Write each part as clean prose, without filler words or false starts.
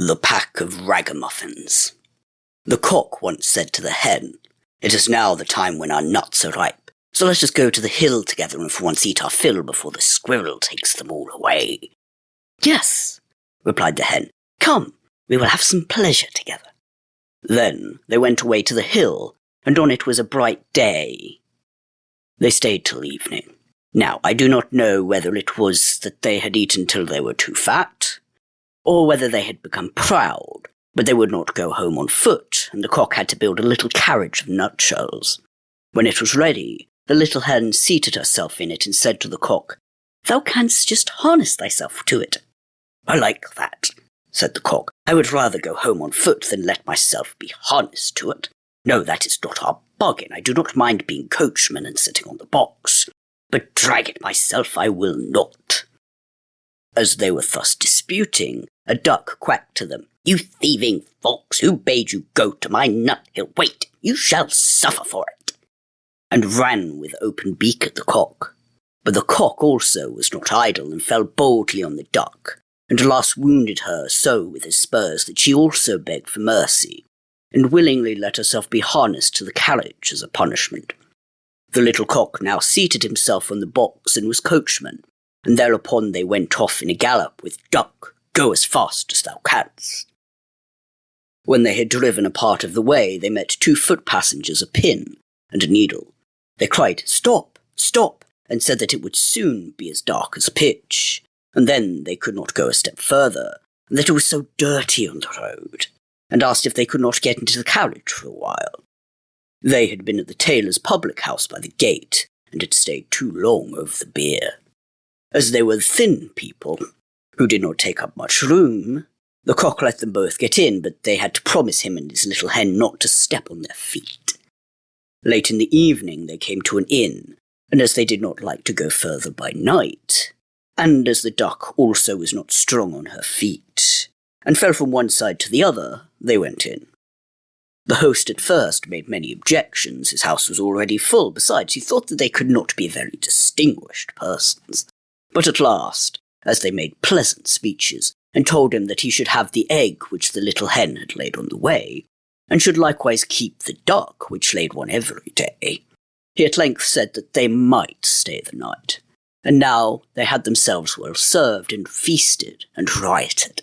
The pack of Ragamuffins. The cock once said to the hen, "It is now the time when our nuts are ripe, so let us go to the hill together and for once eat our fill before the squirrel takes them all away." "Yes," replied the hen, "come, we will have some pleasure together." Then they went away to the hill, and on it was a bright day. They stayed till evening. Now, I do not know whether it was that they had eaten till they were too fat, or whether they had become proud, but they would not go home on foot, and the cock had to build a little carriage of nutshells. When it was ready, the little hen seated herself in it and said to the cock, "Thou canst just harness thyself to it." "I like that," said the cock. "I would rather go home on foot than let myself be harnessed to it. No, that is not our bargain. I do not mind being coachman and sitting on the box, but drag it myself I will not." As they were thus disputing, a duck quacked to them, "You thieving fox, who bade you go to my nut hill? Wait, you shall suffer for it," and ran with open beak at the cock. But the cock also was not idle, and fell boldly on the duck, and at last wounded her so with his spurs that she also begged for mercy, and willingly let herself be harnessed to the carriage as a punishment. The little cock now seated himself on the box and was coachman, and thereupon they went off in a gallop with "Duck, go as fast as thou canst." When they had driven a part of the way, they met 2 foot passengers, a pin and a needle. They cried, "Stop, stop," and said that it would soon be as dark as pitch, and then they could not go a step further, and that it was so dirty on the road, and asked if they could not get into the carriage for a while. They had been at the tailor's public house by the gate, and had stayed too long over the beer. As they were thin people, who did not take up much room, the cock let them both get in, but they had to promise him and his little hen not to step on their feet. Late in the evening they came to an inn, and as they did not like to go further by night, and as the duck also was not strong on her feet, and fell from one side to the other, they went in. The host at first made many objections. His house was already full. Besides, he thought that they could not be very distinguished persons. But at last, as they made pleasant speeches, and told him that he should have the egg which the little hen had laid on the way, and should likewise keep the duck which laid one every day, he at length said that they might stay the night, and now they had themselves well served, and feasted and rioted.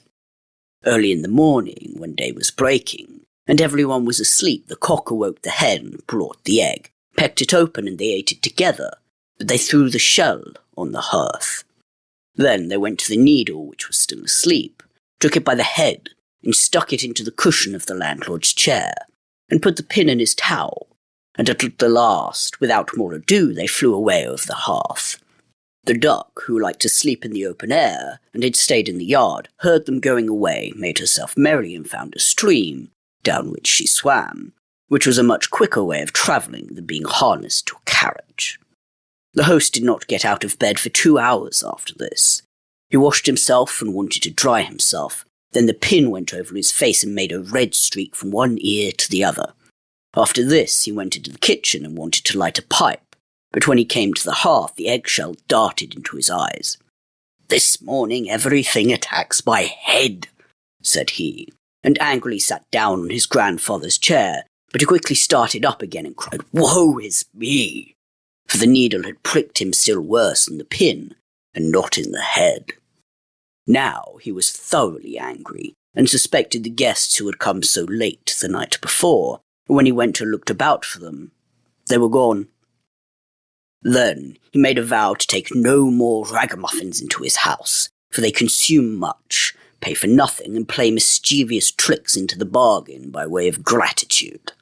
Early in the morning, when day was breaking, and everyone was asleep, the cock awoke the hen, brought the egg, pecked it open, and they ate it together, but they threw the shell on the hearth. Then they went to the needle, which was still asleep, took it by the head, and stuck it into the cushion of the landlord's chair, and put the pin in his towel, and at the last, without more ado, they flew away over the hearth. The duck, who liked to sleep in the open air, and had stayed in the yard, heard them going away, made herself merry, and found a stream, down which she swam, which was a much quicker way of travelling than being harnessed to a carriage. The host did not get out of bed for 2 hours after this. He washed himself and wanted to dry himself. Then the pin went over his face and made a red streak from one ear to the other. After this, he went into the kitchen and wanted to light a pipe, but when he came to the hearth, the eggshell darted into his eyes. "This morning everything attacks my head," said he, and angrily sat down on his grandfather's chair, but he quickly started up again and cried, "Woe is me!" For the needle had pricked him still worse than the pin, and not in the head. Now he was thoroughly angry, and suspected the guests who had come so late the night before, and when he went and looked about for them, they were gone. Then he made a vow to take no more ragamuffins into his house, for they consume much, pay for nothing, and play mischievous tricks into the bargain by way of gratitude.